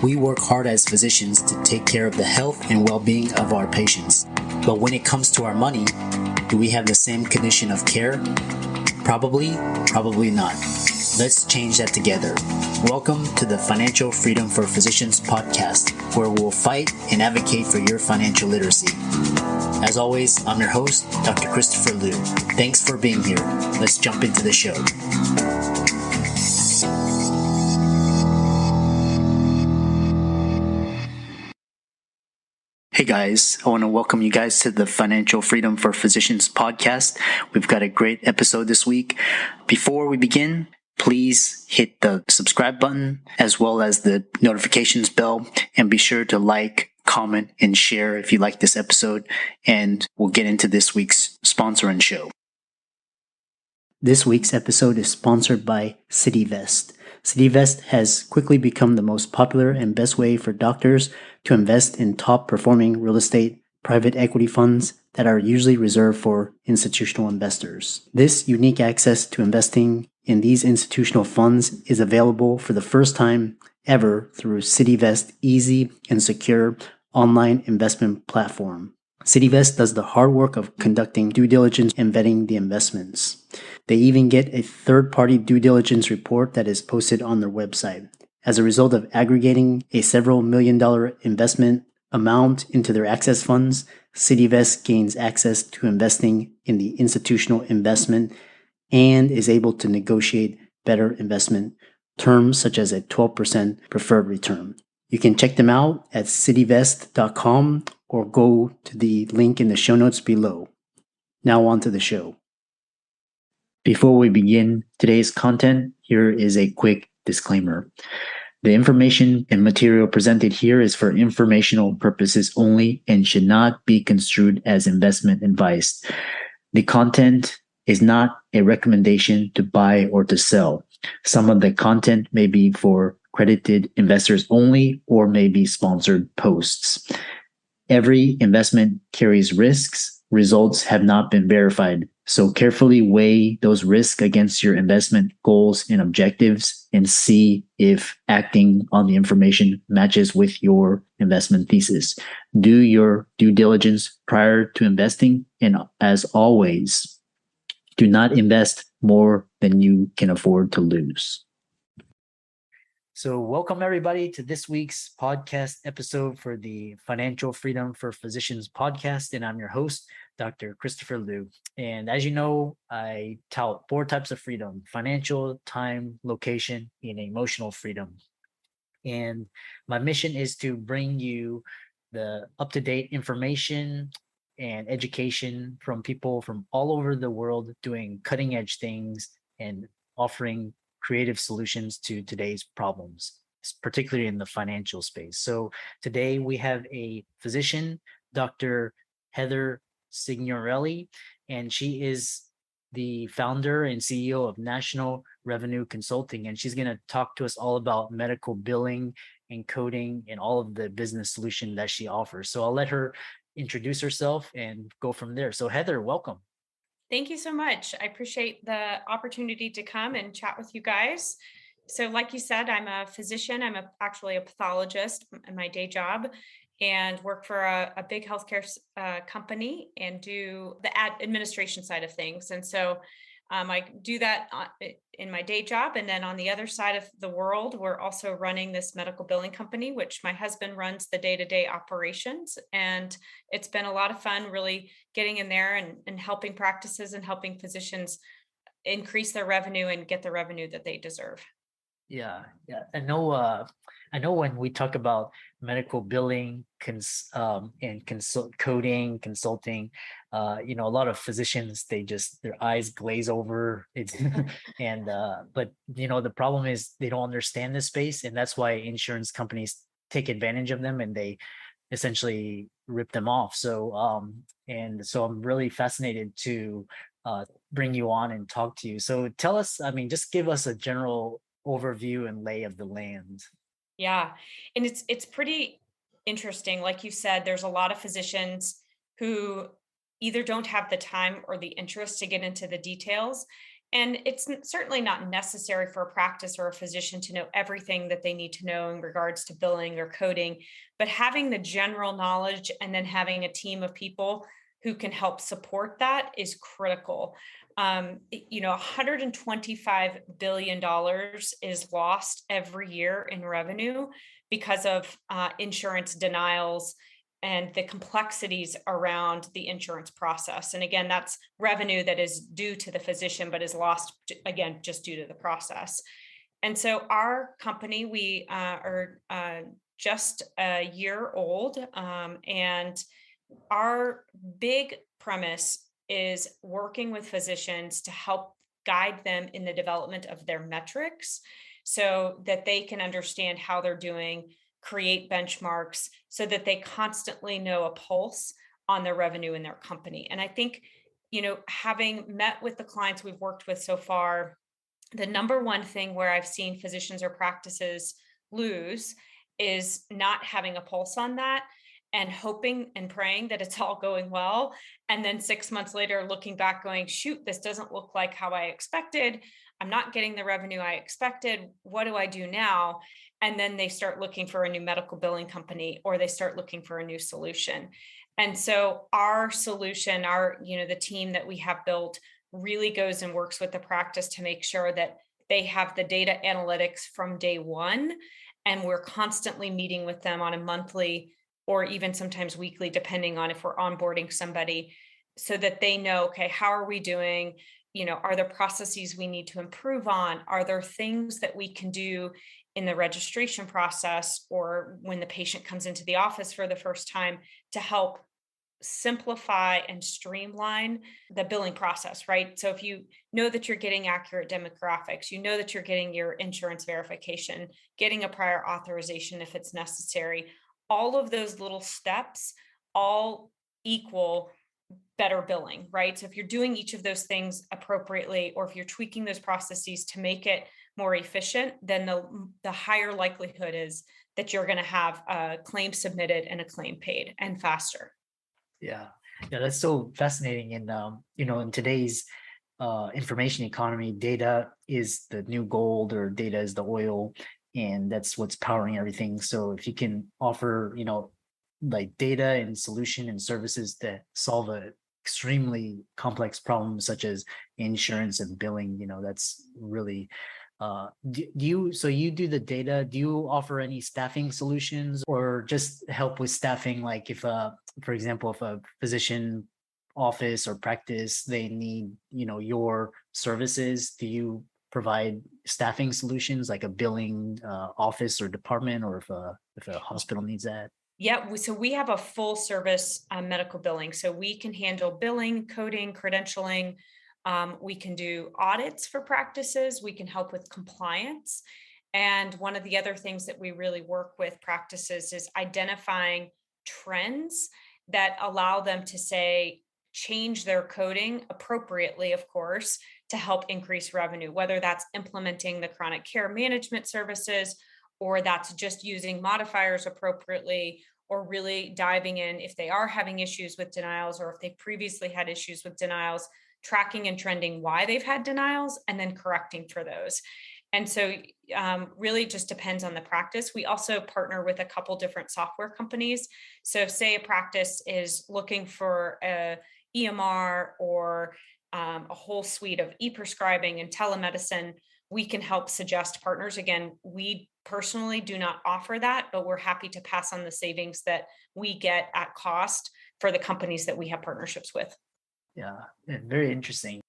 We work hard as physicians to take care of the health and well-being of our patients. But when it comes to our money, do we have the same condition of care? Probably not. Let's change that together. Welcome to the Financial Freedom for Physicians podcast, where we'll fight and advocate for your financial literacy. As always, I'm your host, Dr. Christopher Liu. Thanks for being here. Let's jump into the show. Hey guys, I want to welcome you guys to the Financial Freedom for Physicians podcast. We've got a great episode this week. Before we begin, please hit the subscribe button as well as the notifications bell, and be sure to like, comment, and share if you like this episode, and we'll get into this week's sponsor and show. This week's episode is sponsored by CityVest. CityVest has quickly become the most popular and best way for doctors to invest in top-performing real estate private equity funds that are usually reserved for institutional investors. This unique access to investing in these institutional funds is available for the first time ever through CityVest's easy and secure online investment platform. CityVest does the hard work of conducting due diligence and vetting the investments. They even get a third-party due diligence report that is posted on their website. As a result of aggregating a several million-dollar investment amount into their access funds, CityVest gains access to investing in the institutional investment and is able to negotiate better investment terms such as a 12% preferred return. You can check them out at cityvest.com or go to the link in the show notes below. Now on to the show. Before we begin today's content, here is a quick disclaimer. The information and material presented here is for informational purposes only and should not be construed as investment advice. The content is not a recommendation to buy or to sell. Some of the content may be for accredited investors only or may be sponsored posts. Every investment carries risks. Results have not been verified, so carefully weigh those risks against your investment goals and objectives and see if acting on the information matches with your investment thesis. Do your due diligence prior to investing, and as always, do not invest more than you can afford to lose. So welcome everybody to this week's podcast episode for the Financial Freedom for Physicians podcast, and I'm your host, Dr. Christopher Liu. And as you know, I tout 4 types of freedom: financial, time, location, and emotional freedom. And my mission is to bring you the up-to-date information and education from people from all over the world doing cutting-edge things and offering creative solutions to today's problems, particularly in the financial space. So today we have a physician, Dr. Heather Signorelli, and she is the founder and CEO of National Revenue Consulting, and she's going to talk to us all about medical billing and coding and all of the business solution that she offers. So I'll let her introduce herself and go from there. So Heather, welcome. Thank you so much. I appreciate the opportunity to come and chat with you guys. So like you said, I'm a physician. I'm actually a pathologist in my day job and work for a big healthcare company and do the administration side of things. And so I do that in my day job. And then on the other side of the world, we're also running this medical billing company, which my husband runs the day-to-day operations. And it's been a lot of fun really getting in there and helping practices and helping physicians increase their revenue and get the revenue that they deserve. Yeah. I know when we talk about medical billing and coding, consulting, a lot of physicians, their eyes glaze over. But the problem is they don't understand this space, and that's why insurance companies take advantage of them and they essentially rip them off. So I'm really fascinated to bring you on and talk to you. So tell us, just give us a general overview and lay of the land. Yeah. And it's pretty interesting. Like you said, there's a lot of physicians who either don't have the time or the interest to get into the details. And it's certainly not necessary for a practice or a physician to know everything that they need to know in regards to billing or coding, but having the general knowledge and then having a team of people who can help support that is critical. $125 billion is lost every year in revenue because of insurance denials and the complexities around the insurance process. And again, that's revenue that is due to the physician, but is lost, again, just due to the process. And so our company, we are just a year old, and our big premise is working with physicians to help guide them in the development of their metrics so that they can understand how they're doing, create benchmarks so that they constantly know a pulse on their revenue in their company. And I think, having met with the clients we've worked with so far, the number one thing where I've seen physicians or practices lose is not having a pulse on that and hoping and praying that it's all going well. And then 6 months later, looking back, going, shoot, this doesn't look like how I expected. I'm not getting the revenue I expected. What do I do now? And then they start looking for a new medical billing company, or they start looking for a new solution. And so our solution, the team that we have built really goes and works with the practice to make sure that they have the data analytics from day one. And we're constantly meeting with them on a monthly or even sometimes weekly, depending on if we're onboarding somebody, so that they know, okay, how are we doing? Are there processes we need to improve on? Are there things that we can do in the registration process or when the patient comes into the office for the first time to help simplify and streamline the billing process, right? So if you know that you're getting accurate demographics, you know that you're getting your insurance verification, getting a prior authorization if it's necessary, all of those little steps all equal better billing, right? So if you're doing each of those things appropriately, or if you're tweaking those processes to make it more efficient, then the higher likelihood is that you're going to have a claim submitted and a claim paid and faster. Yeah, that's so fascinating. And in today's information economy, data is the new gold, or data is the oil, and that's what's powering everything. So if you can offer, like data and solution and services that solve a extremely complex problem such as insurance and billing, that's really do you do the data? Do you offer any staffing solutions or just help with staffing? Like if for example, if a physician office or practice, they need, your services, do you provide staffing solutions like a billing office or department, or if a hospital needs that? Yeah, so we have a full service medical billing. So we can handle billing, coding, credentialing. We can do audits for practices. We can help with compliance. And one of the other things that we really work with practices is identifying trends that allow them to change their coding appropriately, of course, to help increase revenue, whether that's implementing the chronic care management services, or that's just using modifiers appropriately, or really diving in if they are having issues with denials, or if they previously had issues with denials, tracking and trending why they've had denials, and then correcting for those. And so really just depends on the practice. We also partner with a couple different software companies. So say a practice is looking for a EMR or a whole suite of e-prescribing and telemedicine, we can help suggest partners. Again, we personally do not offer that, but we're happy to pass on the savings that we get at cost for the companies that we have partnerships with. Yeah, very interesting.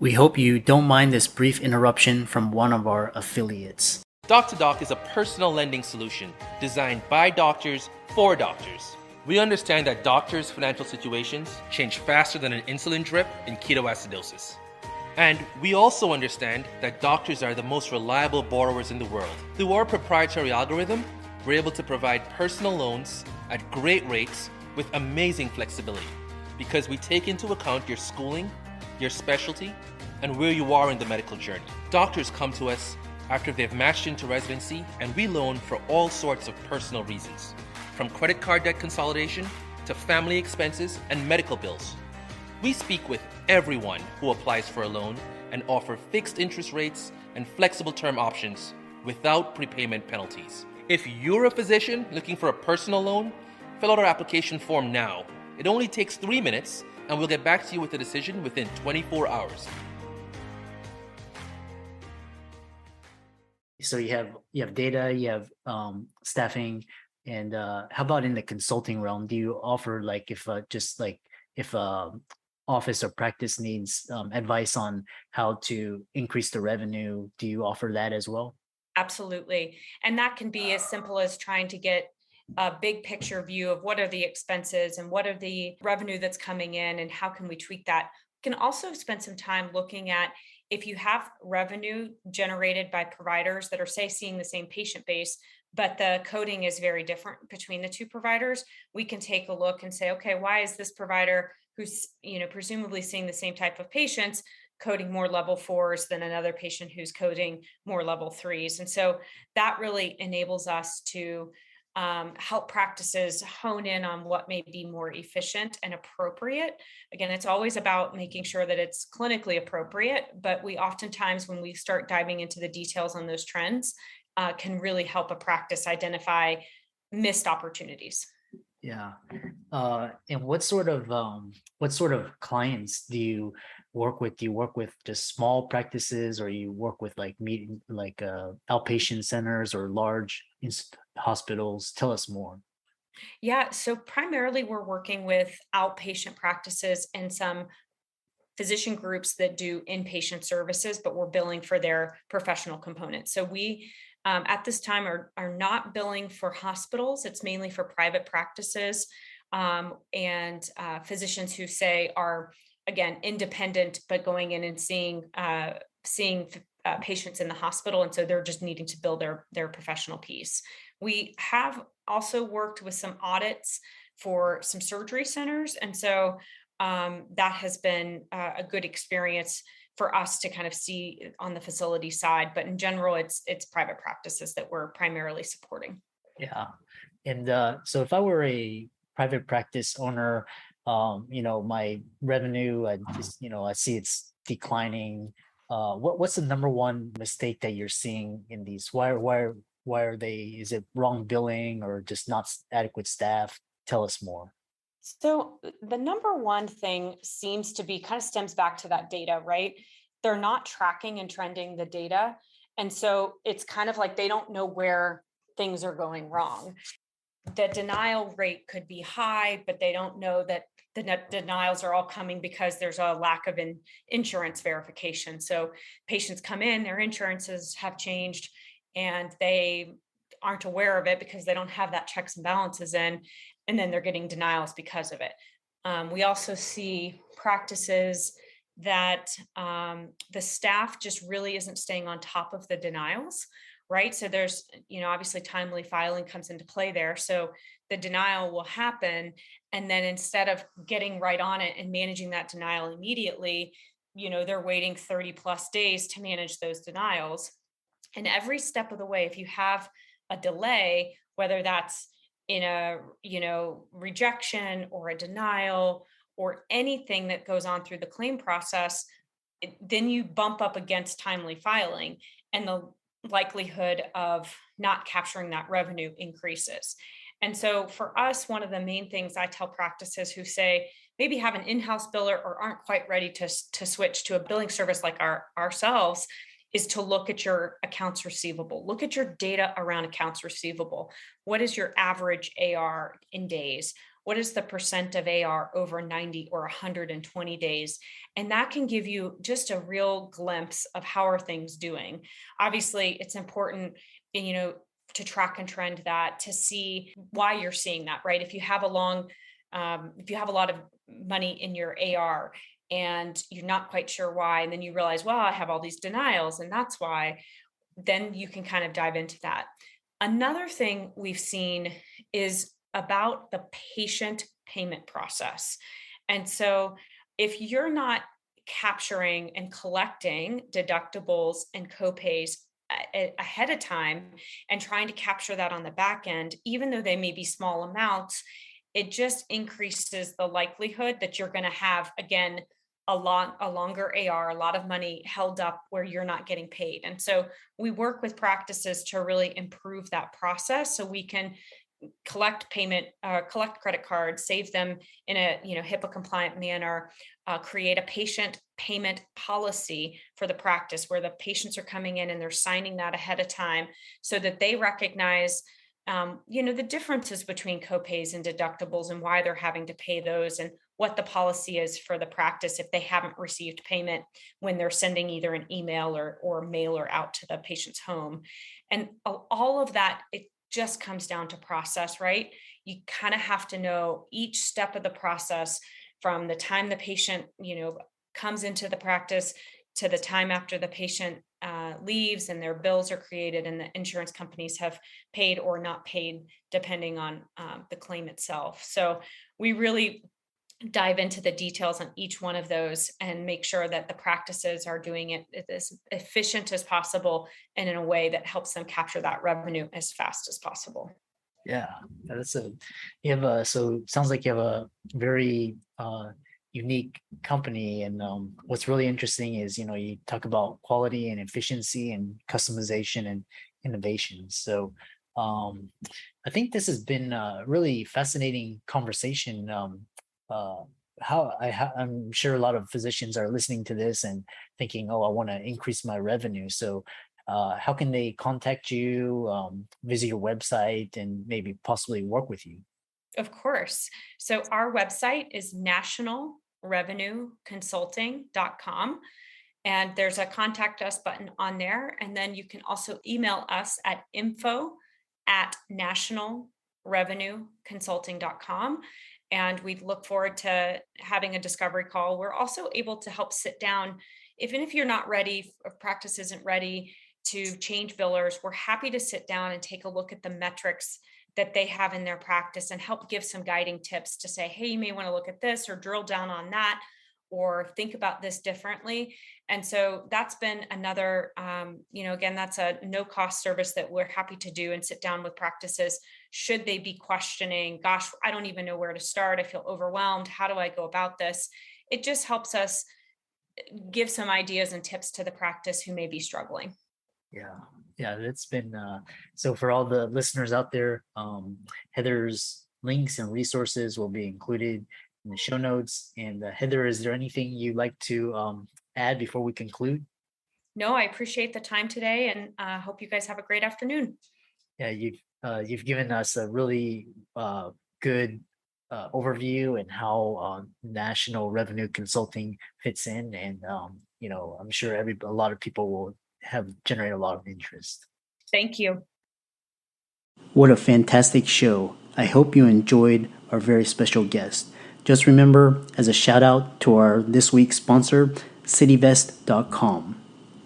We hope you don't mind this brief interruption from one of our affiliates. Doc2Doc is a personal lending solution designed by doctors for doctors. We understand that doctors' financial situations change faster than an insulin drip in ketoacidosis. And we also understand that doctors are the most reliable borrowers in the world. Through our proprietary algorithm, we're able to provide personal loans at great rates with amazing flexibility, because we take into account your schooling, your specialty, and where you are in the medical journey. Doctors come to us after they've matched into residency, and we loan for all sorts of personal reasons, from credit card debt consolidation to family expenses and medical bills. We speak with everyone who applies for a loan and offer fixed interest rates and flexible term options without prepayment penalties. If you're a physician looking for a personal loan, fill out our application form now. It only takes 3 minutes, and we'll get back to you with a decision within 24 hours. So you have data, you have staffing, and how about in the consulting realm? Do you offer like if office or practice needs advice on how to increase the revenue, do you offer that as well? Absolutely. And that can be as simple as trying to get a big picture view of what are the expenses and what are the revenue that's coming in and how can we tweak that. We can also spend some time looking at if you have revenue generated by providers that are, say, seeing the same patient base, but the coding is very different between the two providers. We can take a look and say, okay, why is this provider who's presumably seeing the same type of patients coding more level fours than another patient who's coding more level threes? And so that really enables us to help practices hone in on what may be more efficient and appropriate. Again, it's always about making sure that it's clinically appropriate, but we oftentimes, when we start diving into the details on those trends, can really help a practice identify missed opportunities. Yeah. And what sort of clients do you work with? Do you work with just small practices, or you work with like outpatient centers or large hospitals? Tell us more. Yeah, so primarily we're working with outpatient practices and some physician groups that do inpatient services, but we're billing for their professional components. So we, at this time, are not billing for hospitals. It's mainly for private practices and physicians who say are, again, independent, but going in and seeing patients in the hospital, and so they're just needing to bill their professional piece. We have also worked with some audits for some surgery centers, and so that has been a good experience for us to kind of see on the facility side. But in general, it's private practices that we're primarily supporting. Yeah. And so if I were a private practice owner, my revenue, I see it's declining. What's the number one mistake that you're seeing in these? Why are they? Is it wrong billing or just not adequate staff? Tell us more. So the number one thing seems to be kind of stems back to that data, right? They're not tracking and trending the data. And so it's kind of like they don't know where things are going wrong. The denial rate could be high, but they don't know that the denials are all coming because there's a lack of insurance verification. So patients come in, their insurances have changed, and they aren't aware of it because they don't have that checks and balances in, and then they're getting denials because of it. We also see practices that the staff just really isn't staying on top of the denials, right? So there's, obviously timely filing comes into play there. So the denial will happen. And then instead of getting right on it and managing that denial immediately, they're waiting 30 plus days to manage those denials. And every step of the way, if you have a delay, whether that's in a, rejection or a denial or anything that goes on through the claim process, then you bump up against timely filing, and the likelihood of not capturing that revenue increases. And so for us, one of the main things I tell practices who say maybe have an in-house biller or aren't quite ready to switch to a billing service like ourselves is to look at your accounts receivable. Look at your data around accounts receivable. What is your average AR in days? What is the percent of AR over 90 or 120 days? And that can give you just a real glimpse of how are things doing. Obviously, it's important, to track and trend that, to see why you're seeing that, right? If you have a lot of money in your AR and you're not quite sure why, and then you realize, well, I have all these denials and that's why, then you can kind of dive into that. Another thing we've seen is about the patient payment process. And so if you're not capturing and collecting deductibles and copays ahead of time and trying to capture that on the back end, even though they may be small amounts, it just increases the likelihood that you're going to have, again, a longer AR, a lot of money held up where you're not getting paid. And so we work with practices to really improve that process so we can collect collect credit cards, save them in a HIPAA compliant manner, create a patient payment policy for the practice where the patients are coming in and they're signing that ahead of time so that they recognize the differences between copays and deductibles and why they're having to pay those and what the policy is for the practice if they haven't received payment when they're sending either an email or mailer out to the patient's home. And all of that, it just comes down to process, right? You kind of have to know each step of the process from the time the patient, comes into the practice to the time after the patient leaves and their bills are created and the insurance companies have paid or not paid, depending on the claim itself. So we really dive into the details on each one of those and make sure that the practices are doing it as efficient as possible and in a way that helps them capture that revenue as fast as possible. Yeah, so it sounds like you have a very unique company, and what's really interesting is you talk about quality and efficiency and customization and innovation. So I think this has been a really fascinating conversation. I'm sure a lot of physicians are listening to this and thinking, oh, I want to increase my revenue. So how can they contact you, visit your website, and maybe possibly work with you? Of course. So our website is nationalrevenueconsulting.com. And there's a contact us button on there. And then you can also email us at info@nationalrevenueconsulting.com. And we look forward to having a discovery call. We're also able to help sit down, even if you're not ready, if practice isn't ready to change billers, we're happy to sit down and take a look at the metrics that they have in their practice and help give some guiding tips to say, hey, you may want to look at this or drill down on that or think about this differently. And so that's been another, again, that's a no cost service that we're happy to do and sit down with practices. Should they be questioning, gosh, I don't even know where to start. I feel overwhelmed. How do I go about this? It just helps us give some ideas and tips to the practice who may be struggling. Yeah, that's been so for all the listeners out there, Heather's links and resources will be included in the show notes. And Heather, is there anything you'd like to add before we conclude? No, I appreciate the time today, and hope you guys have a great afternoon. Yeah, you've given us a really good overview and how National Revenue Consulting fits in, and I'm sure a lot of people will generate a lot of interest. Thank you. What a fantastic show. I hope you enjoyed our very special guest. Just remember, as a shout out to our this week's sponsor, cityvest.com.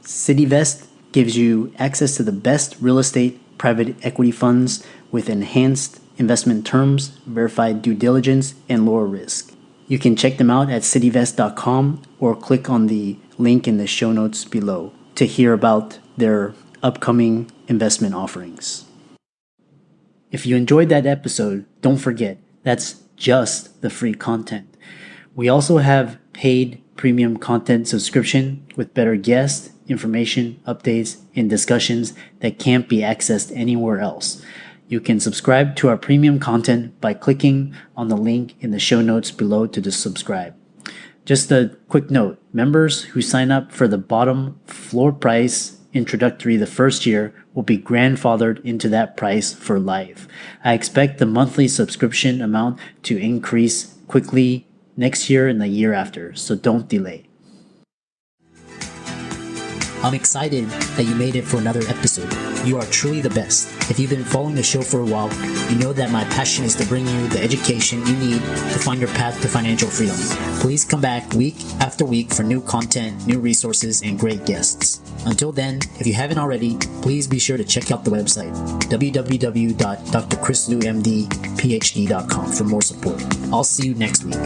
CityVest gives you access to the best real estate private equity funds with enhanced investment terms, verified due diligence, and lower risk. You can check them out at cityvest.com or click on the link in the show notes below to hear about their upcoming investment offerings. If you enjoyed that episode, don't forget, that's just the free content. We also have paid premium content subscription with better guests, information, updates, and discussions that can't be accessed anywhere else. You can subscribe to our premium content by clicking on the link in the show notes below to subscribe. Just a quick note, members who sign up for the bottom floor price introductory the first year will be grandfathered into that price for life. I expect the monthly subscription amount to increase quickly next year and the year after, so don't delay. I'm excited that you made it for another episode. You are truly the best. If you've been following the show for a while, you know that my passion is to bring you the education you need to find your path to financial freedom. Please come back week after week for new content, new resources, and great guests. Until then, if you haven't already, please be sure to check out the website, www.drchrislumdphd.com for more support. I'll see you next week.